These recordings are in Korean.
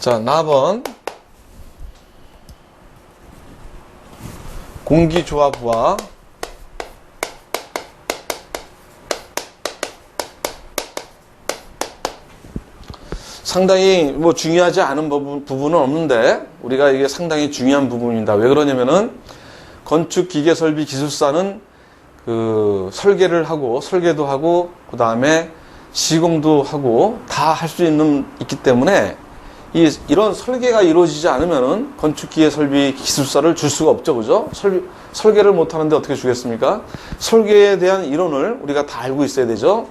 자, 나번 공기조화부하 상당히 뭐 중요하지 않은 부분은 없는데 우리가 이게 상당히 중요한 부분입니다. 왜 그러냐면은 건축기계설비기술사는 그 설계를 하고 설계도 하고 그 다음에 시공도 하고 다 할 수 있기 때문에 이런 설계가 이루어지지 않으면은 건축기계설비기술사를 줄 수가 없죠, 그죠? 설계를 못 하는데 어떻게 주겠습니까? 설계에 대한 이론을 우리가 다 알고 있어야 되죠.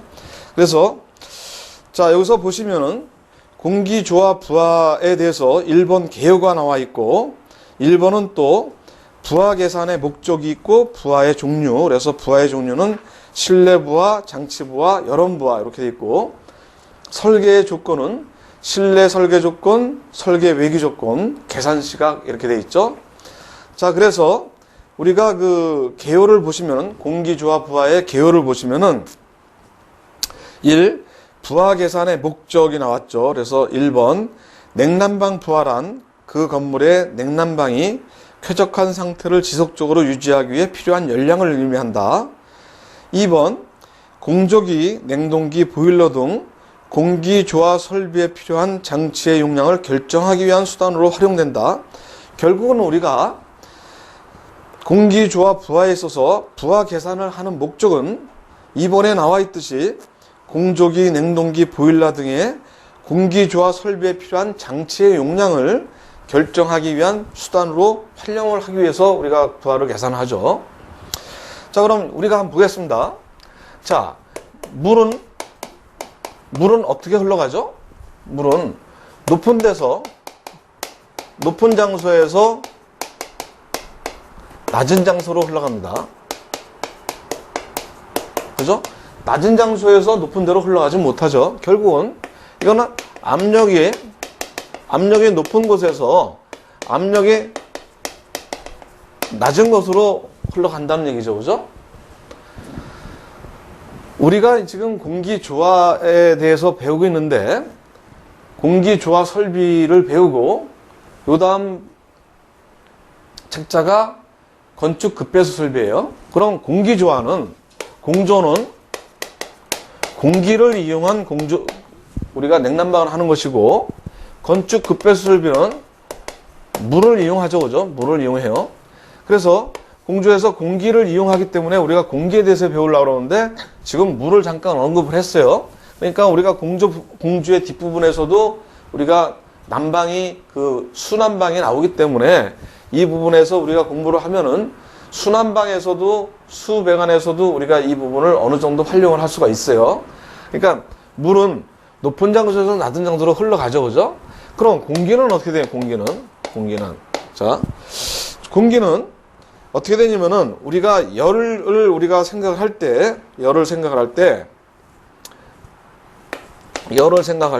그래서 자, 여기서 보시면은 공기조화부하에 대해서 1번 개요가 나와 있고 1번은 또 부하 계산의 목적이 있고 부하의 종류, 그래서 부하의 종류는 실내부하, 장치부하, 여론부하 이렇게 돼 있고 설계의 조건은 실내 설계 조건, 설계 외기 조건, 계산 시각 이렇게 돼 있죠. 자, 그래서 우리가 그 개요를 보시면은 공기조화부하의 개요를 보시면은 1. 부하 계산의 목적이 나왔죠. 그래서 1번 냉난방 부하란 그 건물의 냉난방이 쾌적한 상태를 지속적으로 유지하기 위해 필요한 열량을 의미한다. 2번 공조기, 냉동기, 보일러 등 공기조화 설비에 필요한 장치의 용량을 결정하기 위한 수단으로 활용된다. 결국은 우리가 공기조화 부하에 있어서 부하 계산을 하는 목적은 2번에 나와 있듯이 공조기, 냉동기, 보일러 등의 공기조화 설비에 필요한 장치의 용량을 결정하기 위한 수단으로 활용을 하기 위해서 우리가 부하를 계산하죠. 자, 그럼 우리가 한번 보겠습니다. 자, 물은 어떻게 흘러가죠? 물은 높은 데서, 높은 장소에서 낮은 장소로 흘러갑니다. 그죠? 낮은 장소에서 높은 데로 흘러가지 못하죠. 결국은 이거는 압력이 높은 곳에서 압력이 낮은 곳으로 흘러간다는 얘기죠. 그죠? 우리가 지금 공기조화에 대해서 배우고 있는데 공기조화 설비를 배우고 요 다음 책자가 건축 급배수 설비예요. 그럼 공기조화는 공조는 공기를 이용한 우리가 냉난방을 하는 것이고 건축 급배수 설비는 물을 이용하죠. 그죠? 물을 이용해요. 그래서 공조에서 공기를 이용하기 때문에 우리가 공기에 대해서 배우려고 그러는데 지금 물을 잠깐 언급을 했어요. 그러니까 우리가 공주의 뒷부분에서도 우리가 난방이 수난방이 나오기 때문에 이 부분에서 우리가 공부를 하면은 수난방에서도 수배관에서도 우리가 이 부분을 어느 정도 활용을 할 수가 있어요. 그러니까 물은 높은 장소에서 낮은 장소로 흘러가죠. 그죠? 그럼 공기는 어떻게 돼요? 공기는 자, 공기는 어떻게 되냐면은 우리가 열을 생각을 할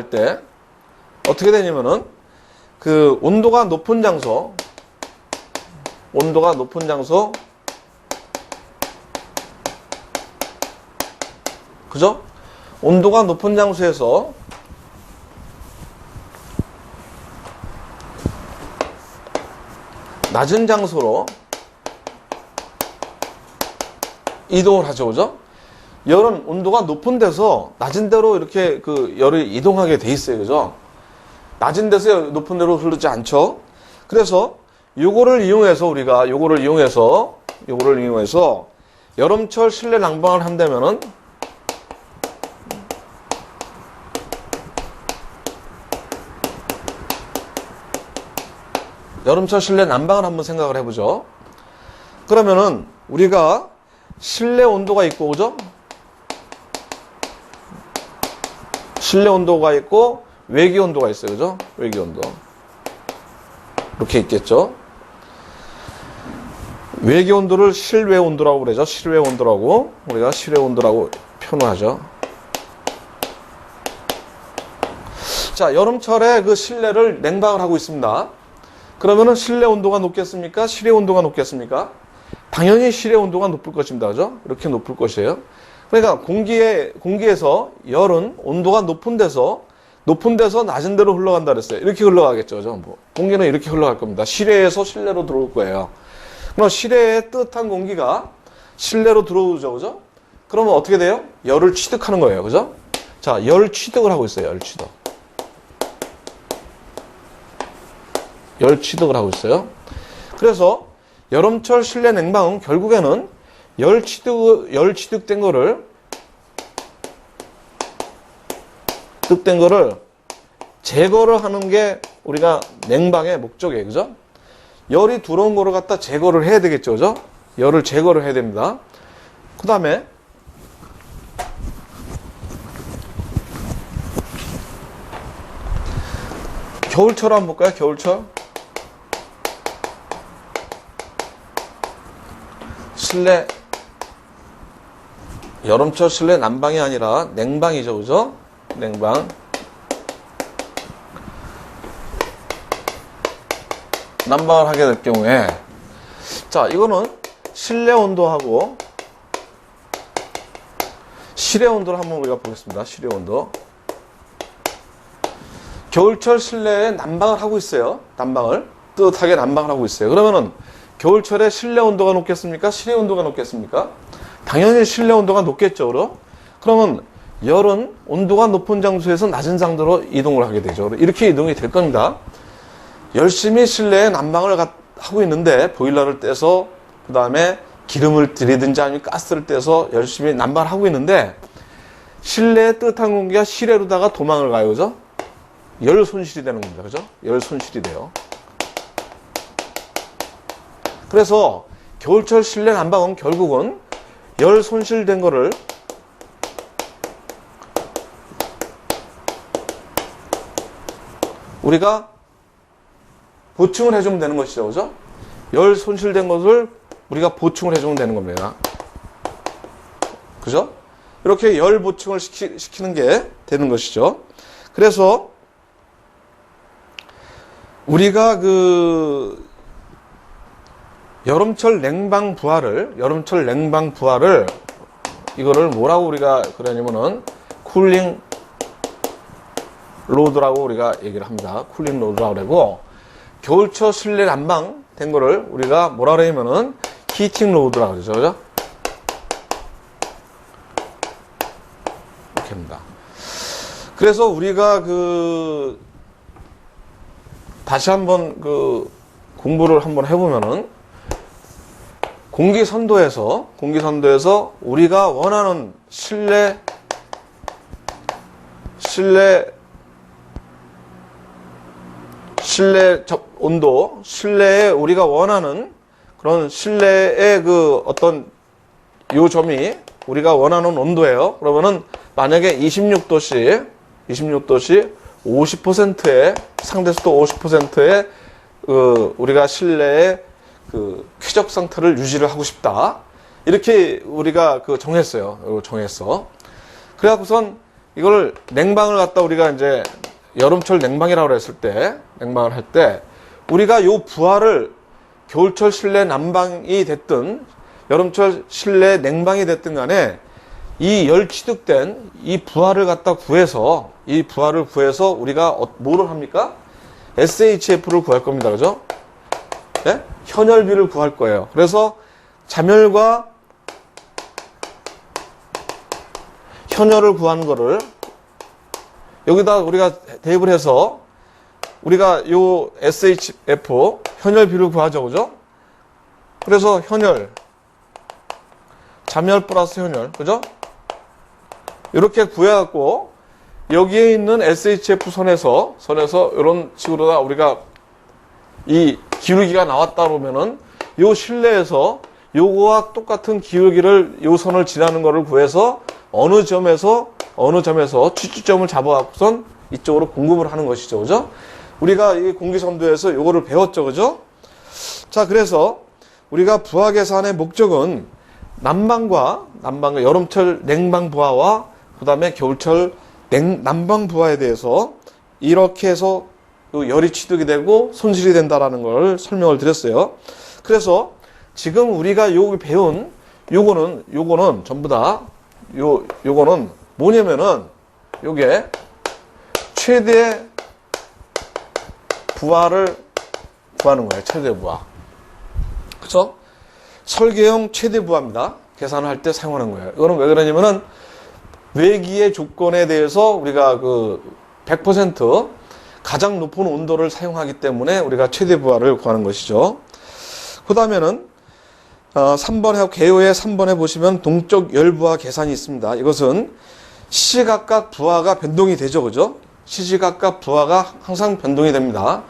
때 어떻게 되냐면은 그 온도가 높은 장소 그죠? 온도가 높은 장소에서 낮은 장소로 이동을 하죠. 그죠? 열은 온도가 높은 데서 낮은 데로 이렇게 열이 이동하게 돼 있어요. 그죠? 낮은 데서 높은 데로 흐르지 않죠. 그래서 요거를 이용해서 여름철 실내 난방을 한다면은 여름철 실내 난방을 한번 생각을 해보죠. 그러면은 우리가 실내 온도가 있고, 그죠? 실내 온도가 있고 외기 온도가 있어요. 그죠? 외기 온도 이렇게 있겠죠. 외기 온도를 실외 온도라고 그러죠. 실외 온도라고 우리가 실외 온도라고 표현하죠. 자, 여름철에 그 실내를 냉방을 하고 있습니다. 그러면은 실내 온도가 높겠습니까? 실외 온도가 높겠습니까? 당연히 실외 온도가 높을 것입니다. 그죠? 이렇게 높을 것이에요. 그러니까 공기에서 열은 온도가 높은 높은 데서 낮은 데로 흘러간다 그랬어요. 이렇게 흘러가겠죠, 전부. 공기는 이렇게 흘러갈 겁니다. 실외에서 실내로 들어올 거예요. 그럼 실외에 뜨뜻한 공기가 실내로 들어오죠, 그죠? 그러면 어떻게 돼요? 열을 취득하는 거예요, 그죠? 자, 열 취득을 하고 있어요, 열 취득. 열 취득을 하고 있어요. 그래서 여름철 실내 냉방은 결국에는 열 취득된 거를 제거를 하는 게 우리가 냉방의 목적이에요. 그죠? 열이 들어온 거를 갖다 제거를 해야 되겠죠. 그죠? 열을 제거를 해야 됩니다. 그 다음에 겨울철 한번 볼까요? 겨울철. 실내, 여름철 실내 난방이 아니라 냉방이죠. 그죠? 냉방. 난방을 하게 될 경우에, 자, 이거는 실내 온도하고 실외 온도를 한번 우리가 보겠습니다. 실외 온도. 겨울철 실내에 난방을 하고 있어요. 난방을. 뜨뜻하게 난방을 하고 있어요. 그러면은 겨울철에 실내 온도가 높겠습니까? 실외 온도가 높겠습니까? 당연히 실내 온도가 높겠죠. 그러면 열은 온도가 높은 장소에서 낮은 장소로 이동을 하게 되죠. 이렇게 이동이 될 겁니다. 열심히 실내에 난방을 하고 있는데 보일러를 떼서 그 다음에 기름을 들이든지 아니면 가스를 떼서 열심히 난방을 하고 있는데 실내에 뜨뜻한 공기가 실외로다가 도망을 가요. 그죠? 열 손실이 되는 겁니다. 그죠? 열 손실이 돼요. 그래서 겨울철 실내 난방은 결국은 열 손실된 거를 우리가 보충을 해주면 되는 것이죠. 그죠? 열 손실된 것을 우리가 보충을 해주면 되는 겁니다. 그죠? 이렇게 열 보충을 시키는 게 되는 것이죠. 그래서 우리가 여름철 냉방 부하를 이거를 뭐라고 우리가 그러냐면은 쿨링 로드라고 우리가 얘기를 합니다. 쿨링 로드라고 그러고 겨울철 실내 난방 된 거를 우리가 뭐라 그러냐면은 히팅 로드라고 그러죠. 그죠? 이렇게 합니다. 그래서 우리가 다시 한번 공부를 한번 해보면은 공기선도에서 우리가 원하는 실내 온도, 실내에 우리가 원하는 그런 실내의 어떤 요 점이 우리가 원하는 온도예요. 그러면은 만약에 26도씨 50%의 상대수도 50%의 우리가 실내의 쾌적 상태를 유지를 하고 싶다. 이렇게 우리가 정했어요. 정했어. 그래갖고선 이걸 냉방을 갖다 우리가 이제 여름철 냉방이라고 했을 때, 냉방을 할 때, 우리가 요 부하를 겨울철 실내 난방이 됐든, 여름철 실내 냉방이 됐든 간에, 이 열 취득된 이 부하를 갖다 구해서, 우리가 뭐를 합니까? SHF를 구할 겁니다. 그죠? 네? 현열비를 구할 거예요. 그래서 자멸과 현열을 구하는 거를 여기다 우리가 대입을 해서 우리가 요 SHF 현열비를 구하죠. 그죠? 그래서 현열 자멸 플러스 현열 그죠? 이렇게 구해갖고 여기에 있는 SHF 선에서 이런 식으로 우리가 이 기울기가 나왔다 그러면은 요 실내에서 요거와 똑같은 기울기를 요 선을 지나는 거를 구해서 어느 점에서 취주점을 잡아갖고선 이쪽으로 공급을 하는 것이죠. 그죠? 우리가 이 공기선도에서 요거를 배웠죠. 그죠? 자, 그래서 우리가 부하 계산의 목적은 난방과 여름철 냉방 부하와 그 다음에 겨울철 난방 부하에 대해서 이렇게 해서 열이 취득이 되고 손실이 된다라는 걸 설명을 드렸어요. 그래서 지금 우리가 요 배운 요거는 전부 다 요거는 뭐냐면은 요게 최대 부하를 구하는 거예요. 최대 부하. 그렇죠? 설계형 최대 부하입니다. 계산을 할 때 사용하는 거예요. 이거는 왜 그러냐면은 외기의 조건에 대해서 우리가 100% 가장 높은 온도를 사용하기 때문에 우리가 최대 부하를 구하는 것이죠. 그 다음에는 3번에 개요의 3번에 보시면 동적 열부하 계산이 있습니다. 이것은 시시각각 부하가 변동이 되죠. 그죠? 시시각각 부하가 항상 변동이 됩니다.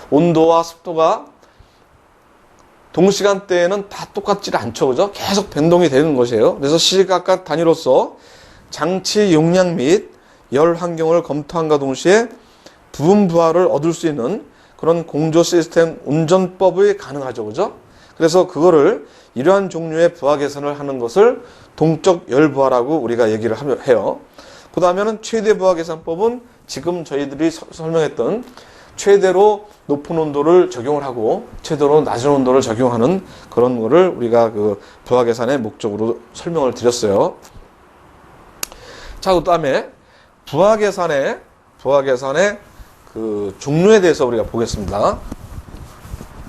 온도와 습도가 동시간대에는 다 똑같지 않죠. 그죠? 계속 변동이 되는 것이에요. 그래서 시시각각 단위로서 장치 용량 및 열 환경을 검토함과 동시에 부분 부하를 얻을 수 있는 그런 공조 시스템 운전법이 가능하죠. 그죠? 그래서 그거를 이러한 종류의 부하 계산을 하는 것을 동적 열부하라고 우리가 얘기를 해요. 그 다음에는 최대 부하 계산법은 지금 저희들이 설명했던 최대로 높은 온도를 적용을 하고 최대로 낮은 온도를 적용하는 그런 거를 우리가 부하 계산의 목적으로 설명을 드렸어요. 자, 그 다음에 부하 계산의 종류에 대해서 우리가 보겠습니다.